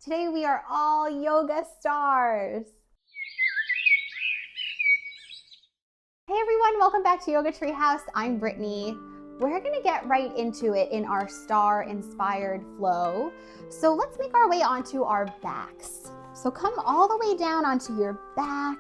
Today we are all yoga stars. Hey everyone, welcome back to Yoga Treehouse. I'm Brittany. We're gonna get right into it in our star-inspired flow. So let's make our way onto our backs. So come all the way down onto your back.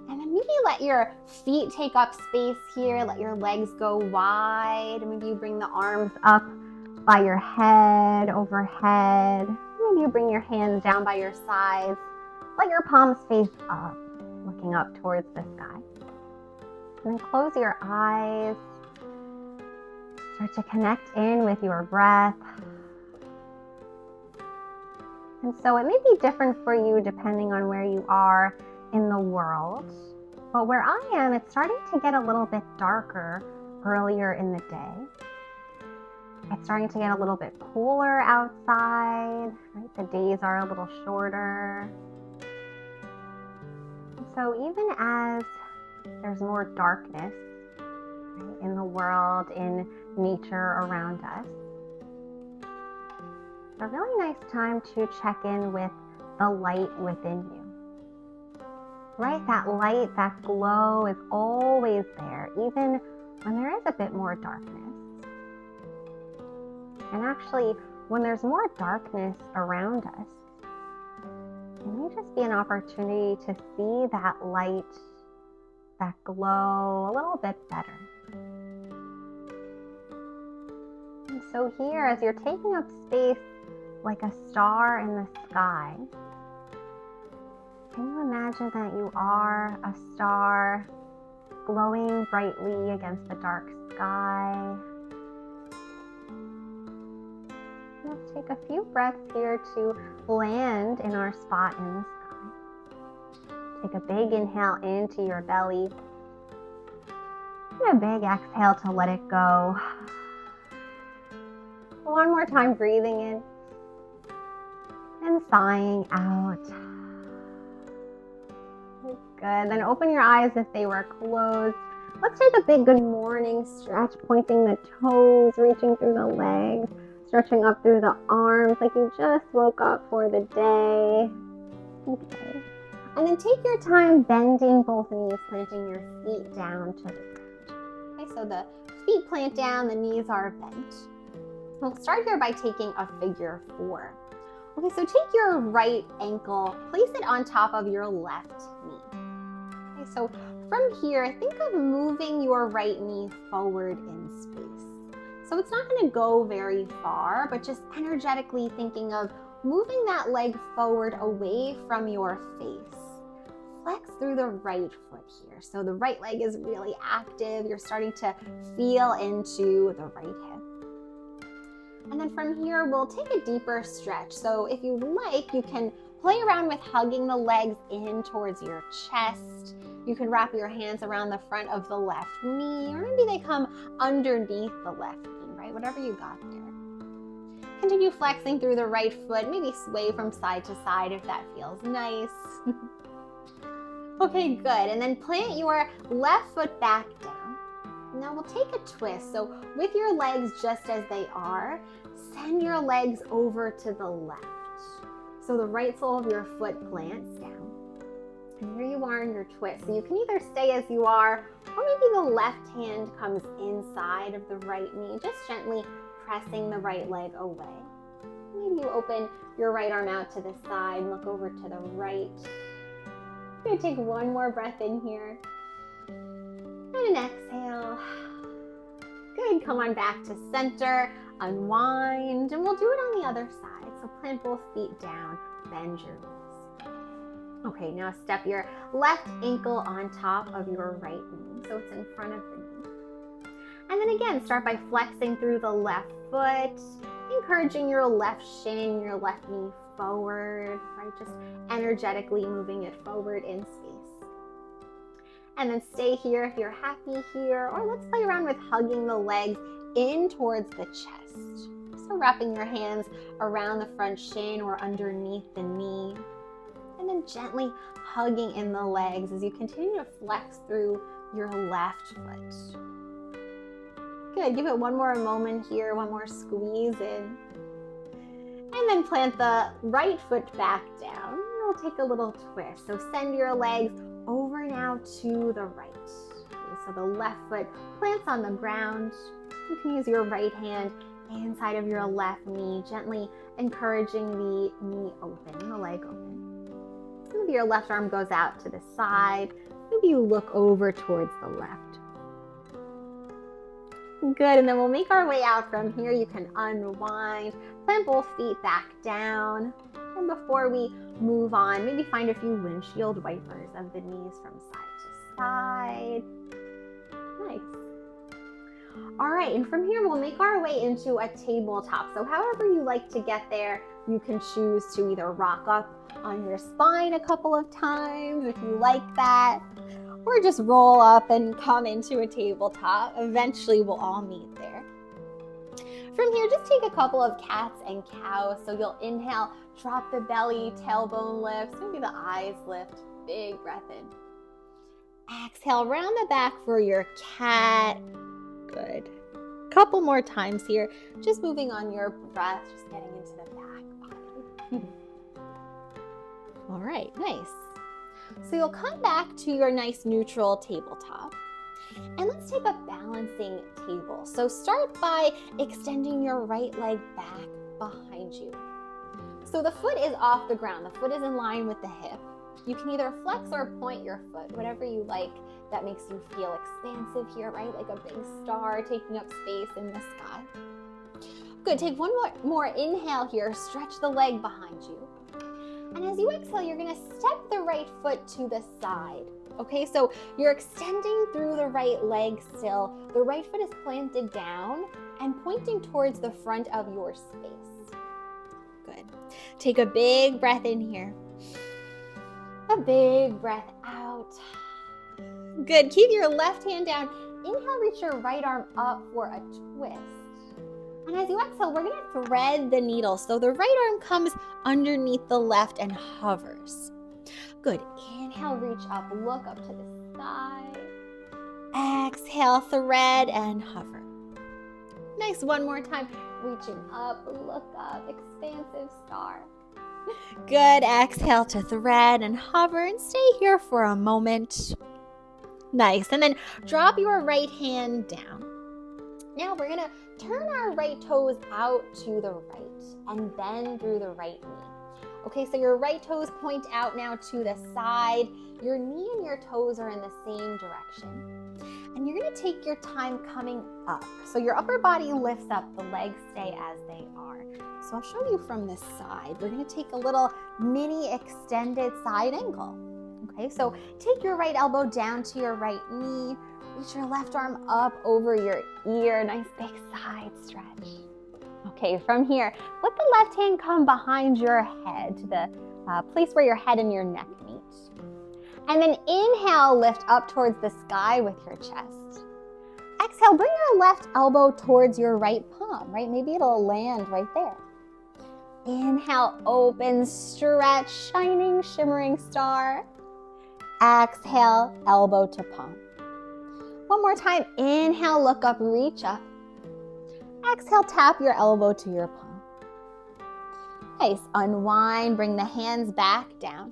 And then maybe let your feet take up space here. Let your legs go wide. Maybe you bring the arms up by your head, overhead. Maybe you bring your hands down by your sides. Let your palms face up, looking up towards the sky. And then close your eyes. Start to connect in with your breath. And so it may be different for you depending on where you are in the world. But where I am, it's starting to get a little bit darker earlier in the day. It's starting to get a little bit cooler outside, right? The days are a little shorter. And so even as there's more darkness, right, in the world, in nature around us, it's a really nice time to check in with the light within you. Right? That light, that glow is always there, even when there is a bit more darkness. And actually, when there's more darkness around us, it may just be an opportunity to see that light, that glow a little bit better. And so here, as you're taking up space like a star in the sky, can you imagine that you are a star glowing brightly against the dark sky? Let's take a few breaths here to land in our spot in the sky. Take a big inhale into your belly. And a big exhale to let it go. One more time, breathing in and sighing out. Good. Then open your eyes if they were closed. Let's take a big good morning stretch, pointing the toes, reaching through the legs, stretching up through the arms like you just woke up for the day. Okay. And then take your time bending both knees, planting your feet down to the ground. Okay, so the feet plant down, the knees are bent. We'll start here by taking a figure 4. Okay, so take your right ankle, place it on top of your left knee. Okay, so from here, think of moving your right knee forward in space. So it's not going to go very far, but just energetically thinking of moving that leg forward away from your face. Flex through the right foot here. So the right leg is really active. You're starting to feel into the right hip. And then from here, we'll take a deeper stretch. So if you like, you can play around with hugging the legs in towards your chest. You can wrap your hands around the front of the left knee, or maybe they come underneath the left knee, right? Whatever you got there. Continue flexing through the right foot, maybe sway from side to side if that feels nice. Okay, good. And then plant your left foot back down. Now we'll take a twist. So with your legs just as they are, send your legs over to the left. So the right sole of your foot plants down. And here you are in your twist. So you can either stay as you are, or maybe the left hand comes inside of the right knee, just gently pressing the right leg away. Maybe you open your right arm out to the side and look over to the right. I'm going to take one more breath in here. And an exhale. Good, come on back to center, unwind, and we'll do it on the other side. So plant both feet down, bend your knees. Okay, now step your left ankle on top of your right knee, so it's in front of the knee. And then again, start by flexing through the left foot, encouraging your left shin, your left knee forward, right? Just energetically moving it forward in space. And then stay here if you're happy here, or let's play around with hugging the legs in towards the chest. So wrapping your hands around the front shin or underneath the knee. And then gently hugging in the legs as you continue to flex through your left foot. Good, give it one more moment here, one more squeeze in. And then plant the right foot back down. We'll take a little twist. So send your legs over now to the right. Okay, so the left foot plants on the ground. You can use your right hand inside of your left knee, gently encouraging the knee open, the leg open. Maybe your left arm goes out to the side. Maybe you look over towards the left. Good, and then we'll make our way out from here. You can unwind, plant both feet back down. And before we move on, maybe find a few windshield wipers of the knees from side to side. Nice. All right, and from here, we'll make our way into a tabletop. So however you like to get there, you can choose to either rock up on your spine a couple of times if you like that, or just roll up and come into a tabletop. Eventually, we'll all meet there. From here, just take a couple of cats and cows. So you'll inhale, drop the belly, tailbone lifts, maybe the eyes lift, big breath in. Exhale, round the back for your cat. Good. Couple more times here, just moving on your breath, just getting into the back body. All right, nice. So you'll come back to your nice neutral tabletop. And let's take a balancing table. So start by extending your right leg back behind you. So the foot is off the ground. The foot is in line with the hip. You can either flex or point your foot, whatever you like that makes you feel expansive here, right? Like a big star taking up space in the sky. Good, take one more inhale here. Stretch the leg behind you. And as you exhale, you're gonna step the right foot to the side. Okay, so you're extending through the right leg still. The right foot is planted down and pointing towards the front of your space. Good. Take a big breath in here. A big breath out. Good. Keep your left hand down. Inhale, reach your right arm up for a twist. And as you exhale, we're going to thread the needle. So the right arm comes underneath the left and hovers. Good. Inhale, reach up, look up to the sky. Exhale, thread and hover. Nice. One more time. Reaching up, look up, expansive star. Good. Exhale to thread and hover and stay here for a moment. Nice. And then drop your right hand down. Now we're going to turn our right toes out to the right and bend through the right knee. Okay, so your right toes point out now to the side. Your knee and your toes are in the same direction. And you're going to take your time coming up. So your upper body lifts up, the legs stay as they are. So I'll show you from this side. We're going to take a little mini extended side angle. Okay, so take your right elbow down to your right knee. Reach your left arm up over your ear. Nice big side stretch. Okay, from here, let the left hand come behind your head to the place where your head and your neck meet. And then inhale, lift up towards the sky with your chest. Exhale, bring your left elbow towards your right palm, right? Maybe it'll land right there. Inhale, open, stretch, shining, shimmering star. Exhale, elbow to palm. One more time, inhale, look up, reach up. Exhale, tap your elbow to your palm. Nice, unwind, bring the hands back down.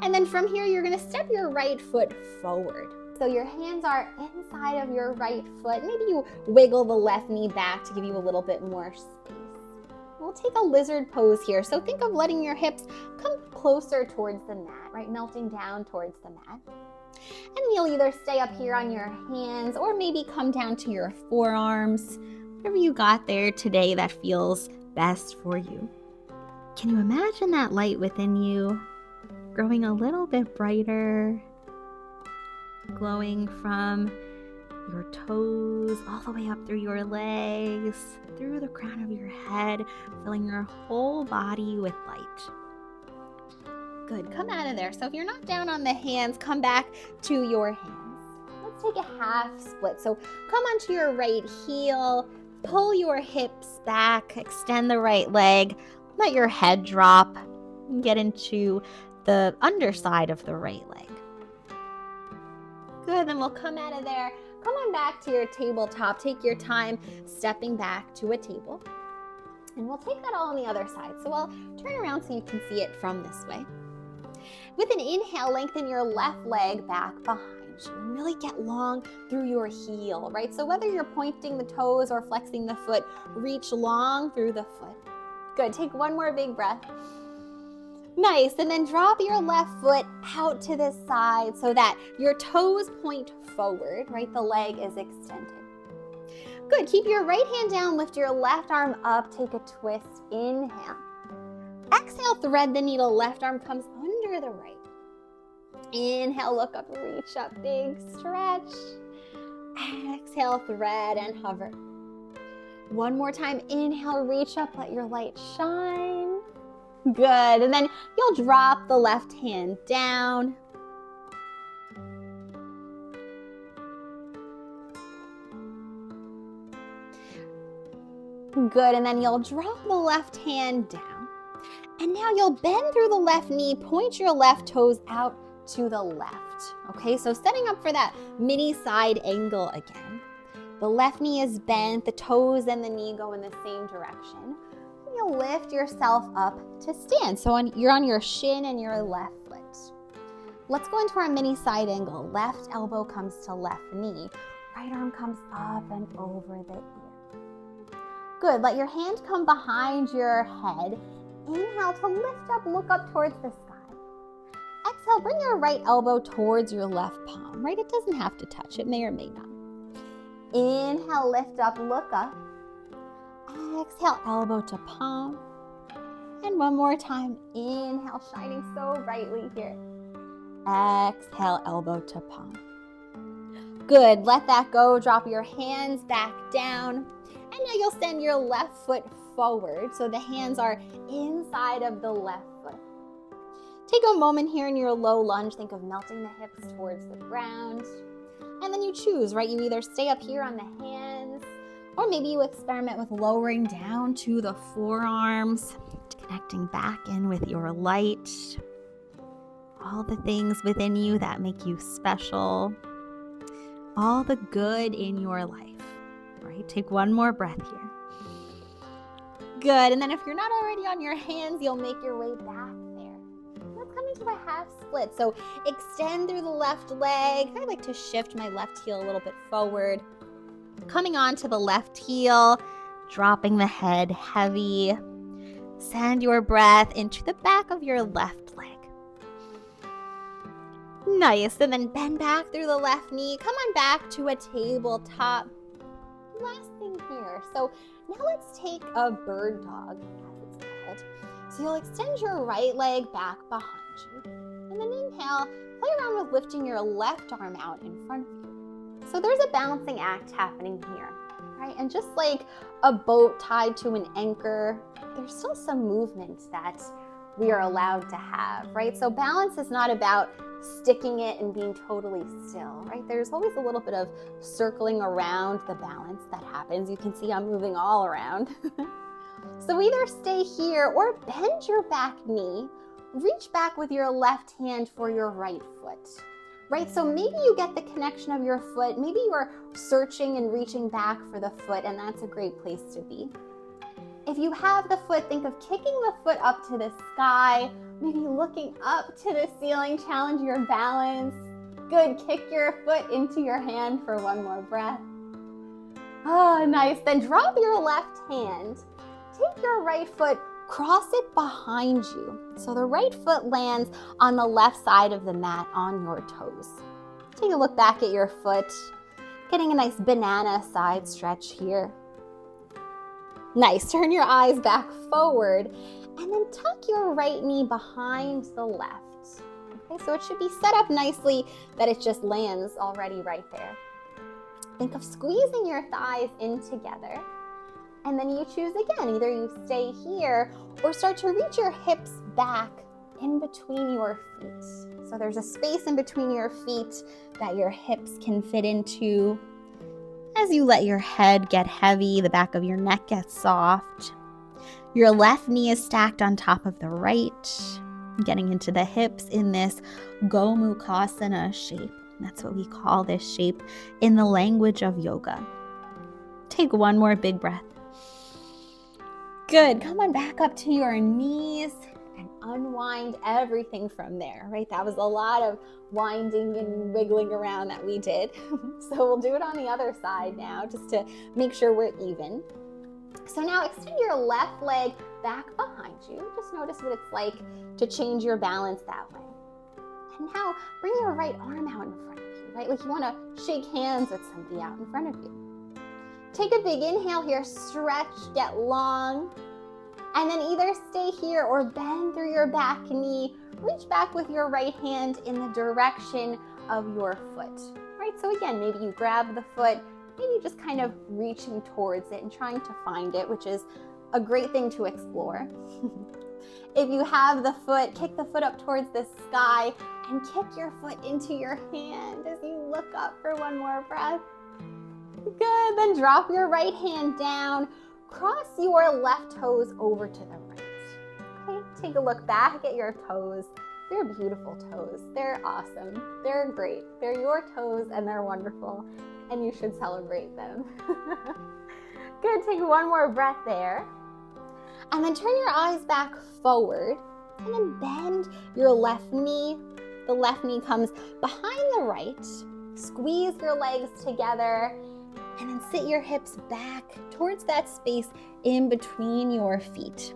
And then from here, you're gonna step your right foot forward. So your hands are inside of your right foot. Maybe you wiggle the left knee back to give you a little bit more space. We'll take a lizard pose here. So think of letting your hips come closer towards the mat, right? Melting down towards the mat. And you'll either stay up here on your hands or maybe come down to your forearms. Whatever you got there today that feels best for you. Can you imagine that light within you growing a little bit brighter, glowing from your toes all the way up through your legs, through the crown of your head, filling your whole body with light? Good, come out of there. So if you're not down on the hands, come back to your hands. Let's take a half split. So come onto your right heel, pull your hips back, extend the right leg, let your head drop, and get into the underside of the right leg. Good, then we'll come out of there. Come on back to your tabletop. Take your time stepping back to a table. And we'll take that all on the other side. So I'll turn around so you can see it from this way. With an inhale, lengthen your left leg back behind you and really get long through your heel, right? So whether you're pointing the toes or flexing the foot, reach long through the foot. Good, take one more big breath. Nice, and then drop your left foot out to the side so that your toes point forward, right? The leg is extended. Good, keep your right hand down, lift your left arm up, take a twist, inhale. Exhale, thread the needle, left arm comes under the right. Inhale, look up, reach up, big stretch. Exhale, thread and hover. One more time, inhale, reach up, let your light shine. Good, and then you'll drop the left hand down. Good, and then you'll drop the left hand down. And now you'll bend through the left knee, point your left toes out to the left. Okay, so setting up for that mini side angle again. The left knee is bent, the toes and the knee go in the same direction. You'll lift yourself up to stand. So you're on your shin and your left foot. Let's go into our mini side angle. Left elbow comes to left knee. Right arm comes up and over the ear. Good, let your hand come behind your head. Inhale to lift up, look up towards the sky. Exhale, bring your right elbow towards your left palm, right? It doesn't have to touch, it may or may not. Inhale, lift up, look up. Exhale, elbow to palm. And one more time, inhale, shining so brightly here. Exhale, elbow to palm. Good, let that go, drop your hands back down. And now you'll send your left foot forward so the hands are inside of the left foot. Take a moment here in your low lunge. Think of melting the hips towards the ground. And then you choose, right? You either stay up here on the hands, or maybe you experiment with lowering down to the forearms, connecting back in with your light. All the things within you that make you special. All the good in your life. Right? Take one more breath here. Good, and then if you're not already on your hands, you'll make your way back there. Let's come into a half split. So extend through the left leg. I like to shift my left heel a little bit forward. Coming on to the left heel, dropping the head heavy. Send your breath into the back of your left leg. Nice, and then bend back through the left knee. Come on back to a tabletop. Last thing here. So now let's take a bird dog, as it's called. So you'll extend your right leg back behind you. And then inhale, play around with lifting your left arm out in front of you. So there's a balancing act happening here, right? And just like a boat tied to an anchor, there's still some movement that we are allowed to have, right? So balance is not about sticking it and being totally still, right? There's always a little bit of circling around the balance that happens. You can see I'm moving all around. So either stay here or bend your back knee, reach back with your left hand for your right foot, right? So maybe you get the connection of your foot. Maybe you're searching and reaching back for the foot, and that's a great place to be. If you have the foot, think of kicking the foot up to the sky, maybe looking up to the ceiling, challenge your balance. Good, kick your foot into your hand for one more breath. Oh, nice. Then drop your left hand, take your right foot, cross it behind you. So the right foot lands on the left side of the mat on your toes. Take a look back at your foot, getting a nice banana side stretch here. Nice, turn your eyes back forward and then tuck your right knee behind the left. Okay, so it should be set up nicely that it just lands already right there. Think of squeezing your thighs in together. And then you choose again, either you stay here or start to reach your hips back in between your feet. So there's a space in between your feet that your hips can fit into. As you let your head get heavy, the back of your neck gets soft. Your left knee is stacked on top of the right, getting into the hips in this Gomukhasana shape. That's what we call this shape in the language of yoga. Take one more big breath. Good. Come on back up to your knees and unwind everything from there, right? That was a lot of winding and wiggling around that we did. So we'll do it on the other side now just to make sure we're even. So now extend your left leg back behind you. Just notice what it's like to change your balance that way. And now bring your right arm out in front of you, right? Like you want to shake hands with somebody out in front of you. Take a big inhale here, stretch, get long, and then either stay here or bend through your back knee. Reach back with your right hand in the direction of your foot, right? So again, maybe you grab the foot, maybe just kind of reaching towards it and trying to find it, which is a great thing to explore. If you have the foot, kick the foot up towards the sky and kick your foot into your hand as you look up for one more breath. Good, then drop your right hand down, cross your left toes over to the right. Okay, take a look back at your toes. They're beautiful toes. They're awesome. They're great. They're your toes and they're wonderful, and you should celebrate them. Good, take one more breath there. And then turn your eyes back forward and then bend your left knee. The left knee comes behind the right. Squeeze your legs together and then sit your hips back towards that space in between your feet.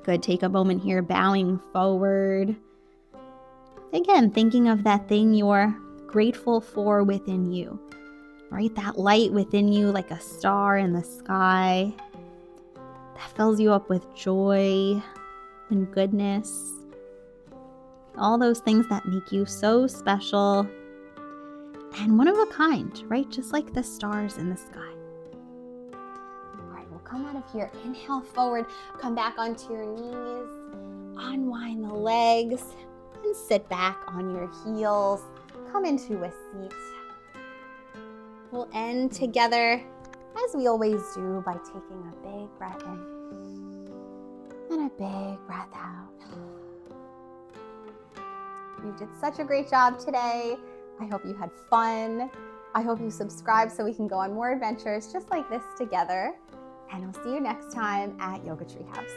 Good, take a moment here, bowing forward. Again, thinking of that thing you're grateful for within you, right? That light within you like a star in the sky that fills you up with joy and goodness. All those things that make you so special and one of a kind, right? Just like the stars in the sky. All right, we'll come out of here. Inhale forward, come back onto your knees, unwind the legs, and sit back on your heels. Come into a seat. We'll end together, as we always do, by taking a big breath in and a big breath out. You did such a great job today. I hope you had fun. I hope you subscribe so we can go on more adventures just like this together. And we'll see you next time at Yoga Treehouse.